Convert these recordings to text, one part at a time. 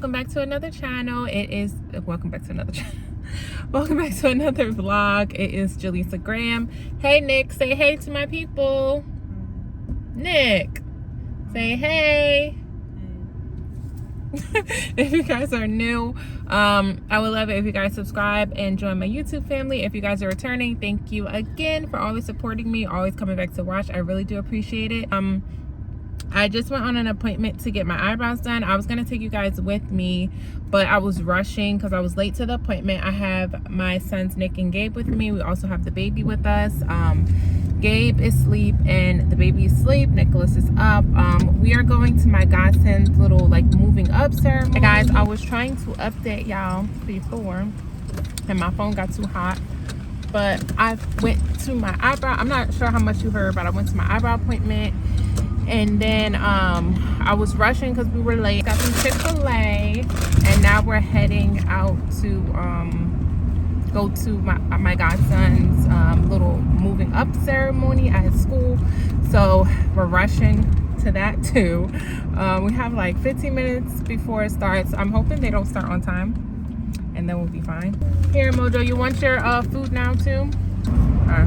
welcome back to another channel. Welcome back to another vlog. It is Jaleesa Graham. Hey Nick, say hey to my people. Nick, say hey. If you guys are new, I would love it if you guys subscribe and join my YouTube family. If you guys are returning, thank you again for always supporting me, always coming back to watch. I really do appreciate it. I just went on an appointment to get my eyebrows done. I was gonna take you guys with me, but I was rushing because I was late to the appointment. I have my sons Nick and Gabe with me. We also have the baby with us. Gabe is asleep and the baby is asleep. Nicholas is up. We are going to my godson's little like moving up ceremony. Hey guys, I was trying to update y'all before and my phone got too hot, but I went to my eyebrow. I'm not sure how much you heard, but I went to my eyebrow appointment. And then I was rushing because we were late. Got some Chick-fil-A, and now we're heading out to go to my godson's little moving up ceremony at his school. So we're rushing to that too. We have like 15 minutes before it starts. I'm hoping they don't start on time, and then we'll be fine. Here, Mojo, you want your food now too? I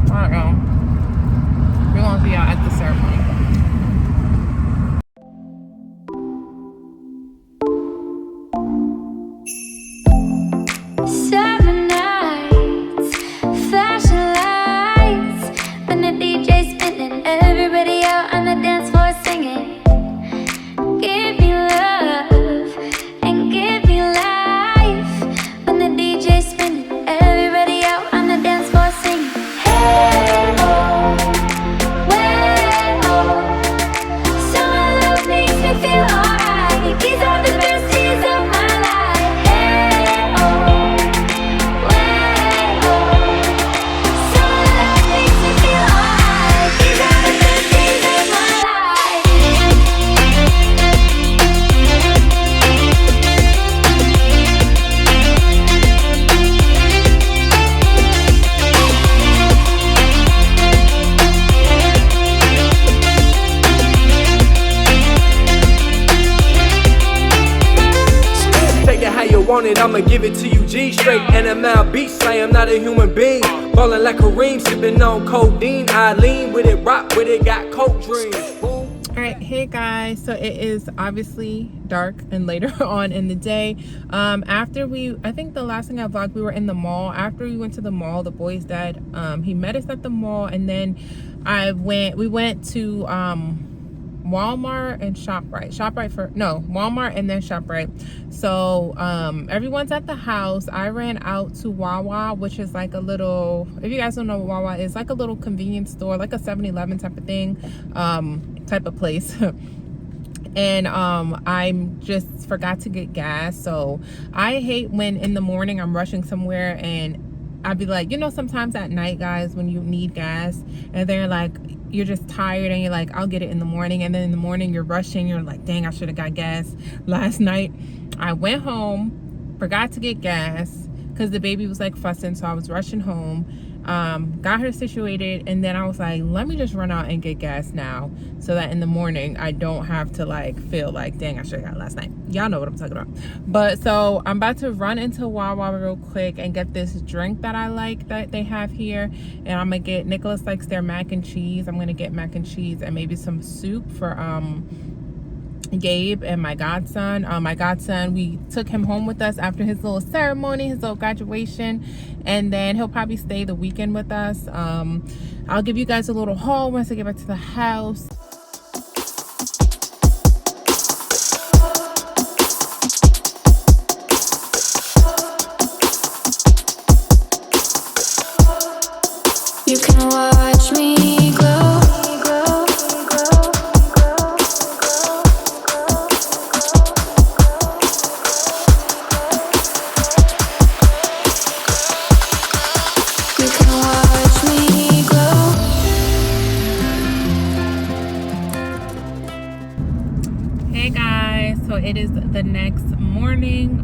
don't know. We're gonna see y'all at the ceremony. 7 nights, flashing lights, when the DJ spinning, everybody out on the dance floor singing. Give me love and give me life, when the DJ spinning, everybody out on the dance floor singing. Hey, oh. Want it, I'ma give it to you G straight. NML beat slam, not a human being. Ballin' like Kareem, sippin' on codeine. I lean with it, rock with it, got coke dreams. Alright, hey guys, so it is obviously dark and later on in the day. I think the last thing I vlogged, we were in the mall. After we went to the mall, the boy's dad, he met us at the mall, and then we went to Walmart and ShopRite. Walmart and then ShopRite. So everyone's at the house. I ran out to Wawa, which is like a little, if you guys don't know what Wawa is, like a little convenience store, like a 7-Eleven type of thing, type of place. And I just forgot to get gas. So I hate when in the morning I'm rushing somewhere and I'd be like, you know, sometimes at night, guys, when you need gas and they're like, you're just tired and you're like, I'll get it in the morning, and then in the morning you're rushing, you're like, dang, I should have got gas last night. I went home, forgot to get gas because the baby was like fussing, so I was rushing home, got her situated, and then I was like, let me just run out and get gas now so that in the morning I don't have to like feel like, dang, I should have got it last night. Y'all know what I'm talking about. But so I'm about to run into Wawa real quick and get this drink that I like that they have here, and I'm gonna get, Nicholas likes their mac and cheese. I'm gonna get mac and cheese and maybe some soup for Gabe and my godson. We took him home with us after his little ceremony, his little graduation, and then he'll probably stay the weekend with us. I'll give you guys a little haul once I get back to the house. You can watch me glow. So it is the next morning.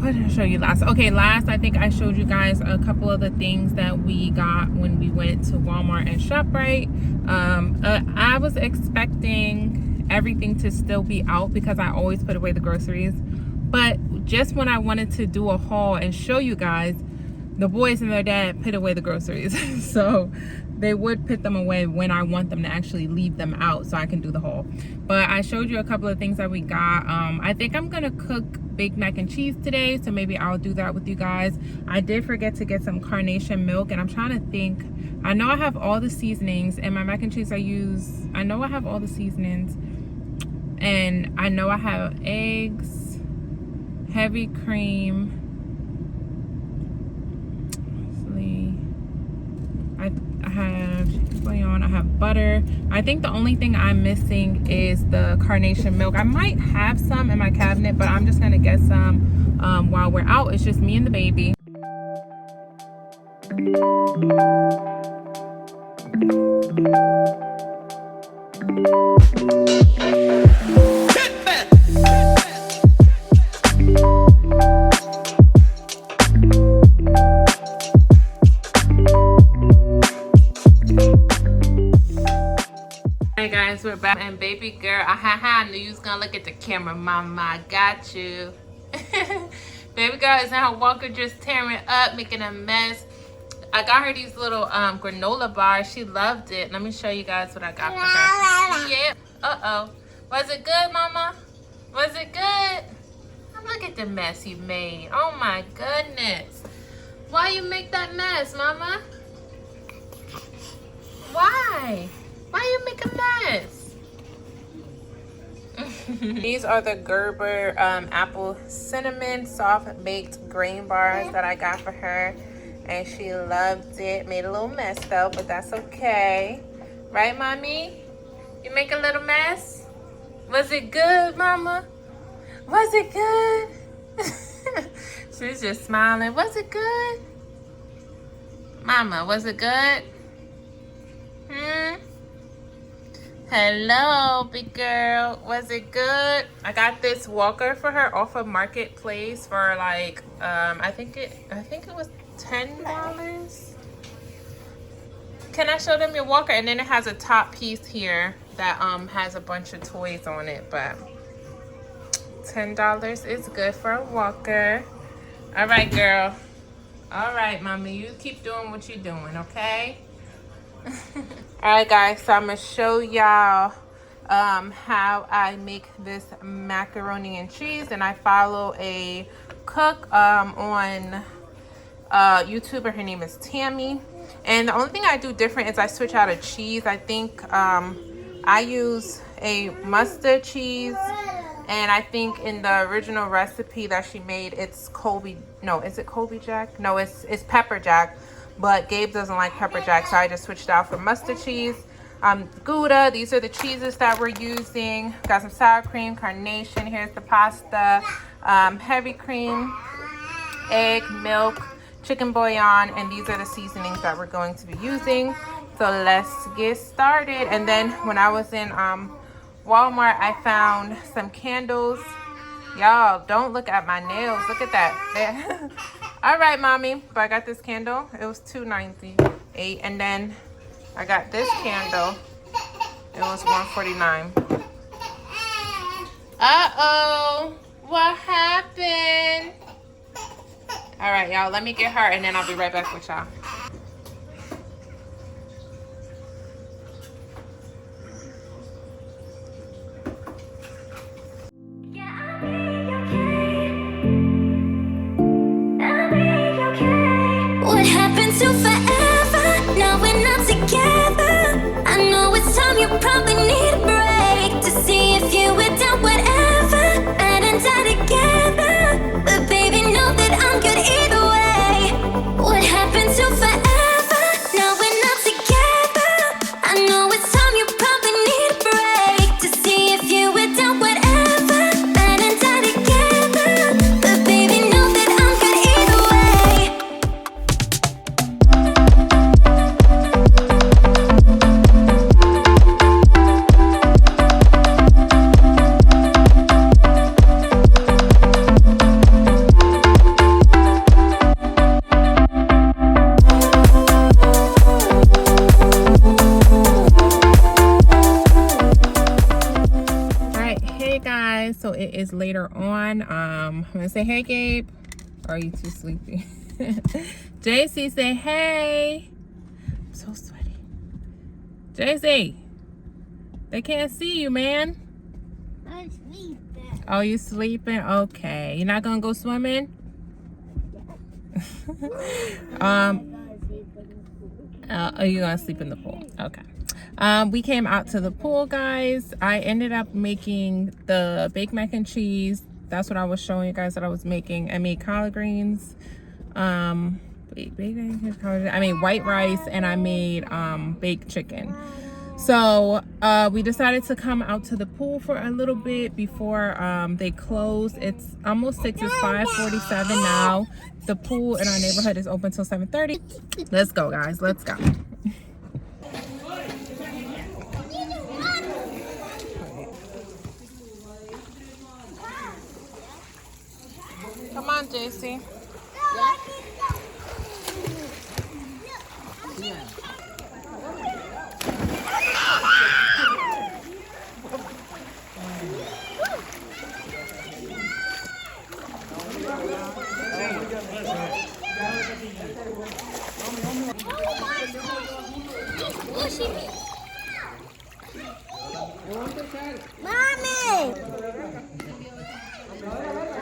What did I show you last? Okay, last I think I showed you guys a couple of the things that we got when we went to Walmart and ShopRite. I was expecting everything to still be out because I always put away the groceries. But just when I wanted to do a haul and show you guys, the boys and their dad put away the groceries. So they would put them away when I want them to actually leave them out so I can do the haul. But I showed you a couple of things that we got. I think I'm gonna cook baked mac and cheese today, so maybe I'll do that with you guys. I did forget to get some carnation milk, and I'm trying to think. I know I have all the seasonings, and my mac and cheese I know I have all the seasonings, and I know I have eggs, heavy cream, I have bouillon, I have butter. I think the only thing I'm missing is the carnation milk. I might have some in my cabinet, but I'm just gonna get some while we're out. It's just me and the baby. Hey guys, we're back, and baby girl, I knew you was gonna look at the camera, mama. I got you. Baby girl is in her walker just tearing up, making a mess. I got her these little granola bars. She loved it. Let me show you guys what I got for her. Yep. Uh-oh. Was it good, mama? Was it good? Look at the mess you made. Oh my goodness. Why you make that mess, mama? Why? Why you make a mess? These are the Gerber apple cinnamon soft baked grain bars that I got for her, and she loved it. Made a little mess though, but that's okay. Right, mommy? You make a little mess? Was it good, mama? Was it good? She's just smiling. Was it good? Mama, was it good? Hello, big girl. Was it good? I got this walker for her off of Marketplace for like I think it was $10. Can I show them your walker? And then it has a top piece here that has a bunch of toys on it, but $10 is good for a walker. All right, girl. All right, mommy, you keep doing what you're doing, okay? All right, guys, so I'm gonna show y'all how I make this macaroni and cheese, and I follow a cook on YouTuber. Her name is Tammy, and the only thing I do different is I switch out a cheese. I think I use a mustard cheese, and I think in the original recipe that she made, it's Colby. No, is it Colby Jack? No, it's pepper jack. But Gabe doesn't like pepper jack, so I just switched out for mustard cheese. Gouda, these are the cheeses that we're using. Got some sour cream, carnation, here's the pasta, heavy cream, egg, milk, chicken bouillon, and these are the seasonings that we're going to be using. So let's get started. And then when I was in Walmart, I found some candles. Y'all, don't look at my nails. Look at that. All right, mommy. But I got this candle. It was $2.98. And then I got this candle. It was $1.49. Uh-oh. What happened? All right, y'all. Let me get her, and then I'll be right back with y'all. What happened to forever? Now we're not together. I know it's time, you probably need a break to see if you would down whatever. Ride and die together, but baby, know that I'm good either way. What happened to is later on. I'm gonna say hey, Gabe. Or are you too sleepy? JC, say hey. I'm so sweaty. JC, they can't see you, man. I'm sleeping. Oh, you sleeping? Okay. You're not gonna go swimming? Are you gonna sleep in the pool? Okay. We came out to the pool, guys. I ended up making the baked mac and cheese. That's what I was showing you guys that I was making. I made collard greens. I made white rice, and I made baked chicken. So we decided to come out to the pool for a little bit before they close. It's almost 6. It's 5:47 now. The pool in our neighborhood is open till 7:30. Let's go, guys. Let's go. Come on, JC. Mommy!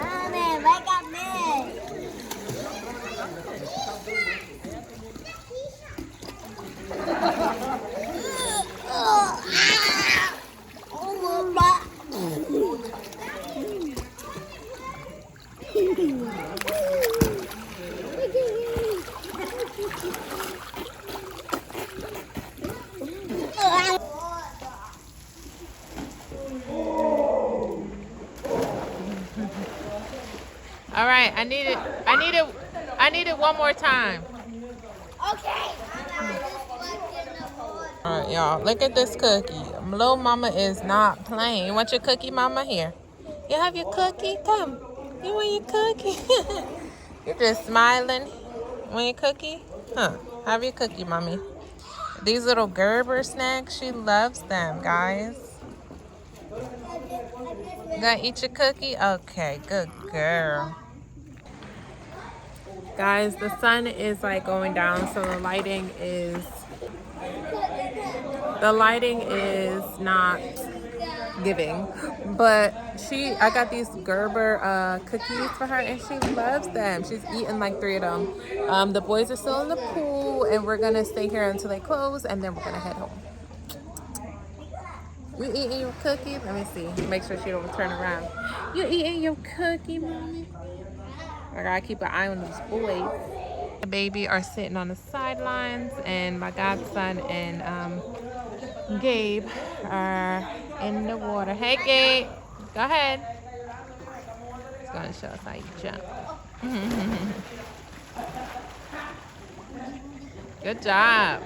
Mommy, wake up me! All right, I need it one more time. Okay. All right, y'all, look at this cookie. Little mama is not playing. You want your cookie, mama? Here. You have your cookie? Come. You want your cookie? You're just smiling. Want your cookie? Huh. Have your cookie, mommy. These little Gerber snacks, she loves them, guys. You gonna eat your cookie? Okay, good girl. Guys, the sun is like going down, so the lighting is not giving. But I got these Gerber cookies for her, and she loves them. She's eaten like 3 of them. The boys are still in the pool, and we're gonna stay here until they close, and then we're gonna head home. You eating your cookie? Let me see. Make sure she don't turn around. You eating your cookie, mommy? I gotta keep an eye on those boys. The baby are sitting on the sidelines, and my godson and Gabe are in the water. Hey, Gabe, go ahead. He's gonna show us how you jump. Good job.